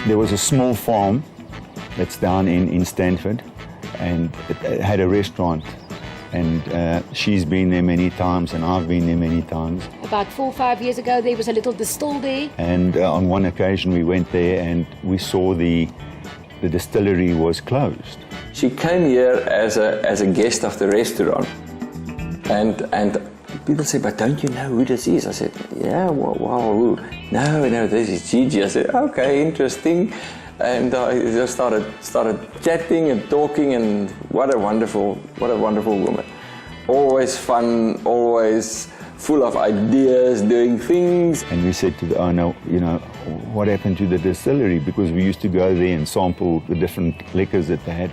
There was a small farm that's down in Stanford, and it had a restaurant. And she's been there many times, and I've been there many times. About 4 or 5 years ago, there was a little distill there. And on one occasion, we went there and we saw the distillery was closed. She came here as a guest of the restaurant, and people say, "But don't you know who this is?" I said, "Yeah, wow, who?" No, this is GiGi. I said, "Okay, interesting." And I just started chatting and talking, and what a wonderful woman. Always fun, always full of ideas, doing things. And we said to the owner, you know, what happened to the distillery? Because we used to go there and sample the different liquors that they had.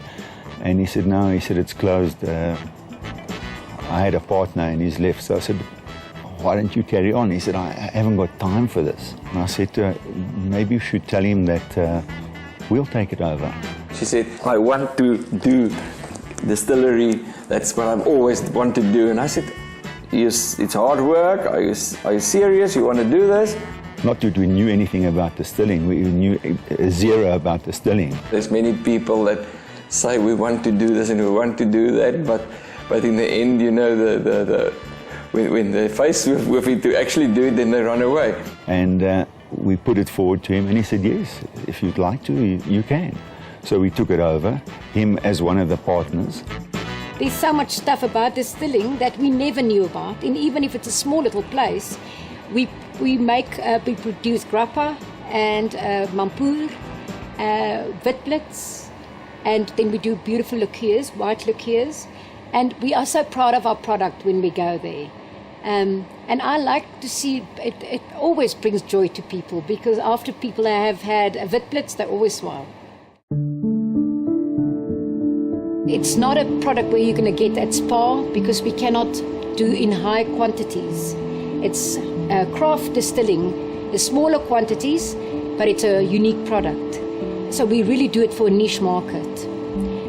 And he said, no, he said, it's closed. I had a partner and he's left. So I said, why don't you carry on? He said, I haven't got time for this. And I said to her, maybe you should tell him that we'll take it over. She said, I want to do distillery. That's what I've always wanted to do. And I said, yes, it's hard work. Are you serious? You want to do this? Not that we knew anything about distilling. We knew zero about distilling. There's many people that say we want to do this and we want to do that, but in the end, you know, when they're faced with it to actually do it, then they run away. And we put it forward to him, and he said, yes, if you'd like to, you can. So we took it over, him as one of the partners. There's so much stuff about distilling that we never knew about, and even if it's a small little place, we produce grappa and mampoer, witblits, and then we do beautiful liqueurs, white liqueurs, and we are so proud of our product when we go there. And I like to see, it always brings joy to people, because after people have had a witblits, they always smile. It's not a product where you're going to get at Spa, because we cannot do in high quantities. It's craft distilling, the smaller quantities, but it's a unique product. So we really do it for a niche market.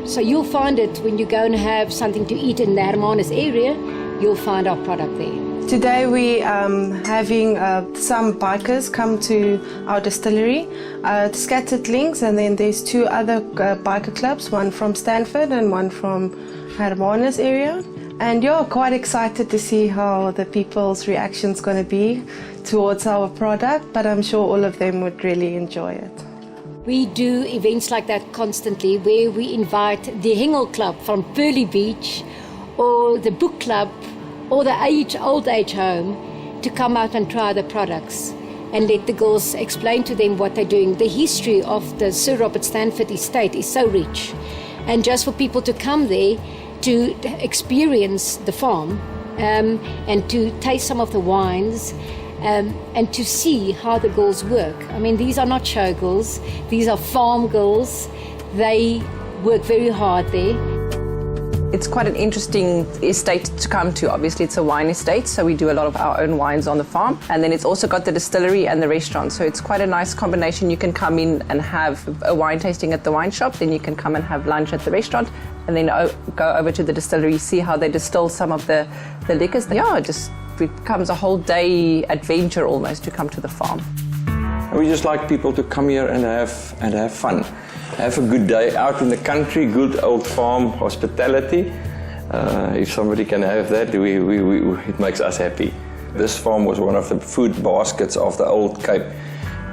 So you'll find it when you go and have something to eat in the Hermanus area, you'll find our product there. Today we having some bikers come to our distillery, Scattered Links, and then there's two other biker clubs, one from Stanford and one from Hermanus area. And you're quite excited to see how the people's reaction's going to be towards our product, but I'm sure all of them would really enjoy it. We do events like that constantly, where we invite the Hengel Club from Pearly Beach, or the book club, or the old age home, to come out and try the products and let the girls explain to them what they're doing. The history of the Sir Robert Stanford estate is so rich, and just for people to come there to experience the farm and to taste some of the wines and to see how the girls work. I mean, these are not show girls, these are farm girls. They work very hard there. It's quite an interesting estate to come to. Obviously, it's a wine estate, so we do a lot of our own wines on the farm. And then it's also got the distillery and the restaurant, so it's quite a nice combination. You can come in and have a wine tasting at the wine shop, then you can come and have lunch at the restaurant, and then go over to the distillery, see how they distill some of the liquors. Yeah, it just becomes a whole day adventure almost to come to the farm. We just like people to come here and have fun. Have a good day out in the country, good old farm hospitality. If somebody can have that, it makes us happy. This farm was one of the food baskets of the old Cape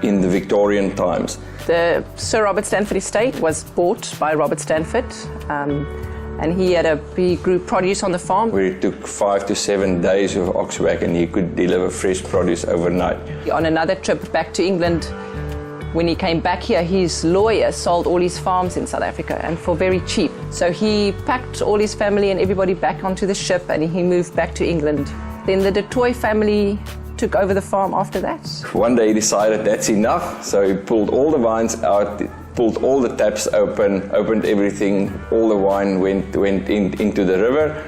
in the Victorian times. The Sir Robert Stanford estate was bought by Robert Stanford, and he grew produce on the farm. Where it took 5 to 7 days with ox wagon, he could deliver fresh produce overnight. On another trip back to England, when he came back here, his lawyer sold all his farms in South Africa, and for very cheap. So he packed all his family and everybody back onto the ship, and he moved back to England. Then the De Toy family took over the farm after that. One day he decided that's enough, so he pulled all the vines out, pulled all the taps open, opened everything, all the wine went into the river,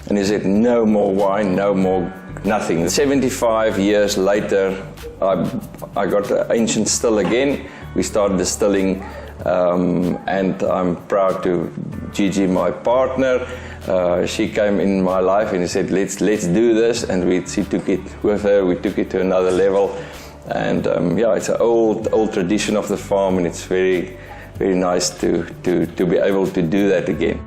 and he said, no more wine, no more nothing. 75 years later, I got the ancient still again. We started distilling, and I'm proud to GiGi, my partner. She came in my life and he said, let's do this, and she took it with her. We took it to another level, And yeah, it's an old tradition of the farm, and it's very nice to be able to do that again.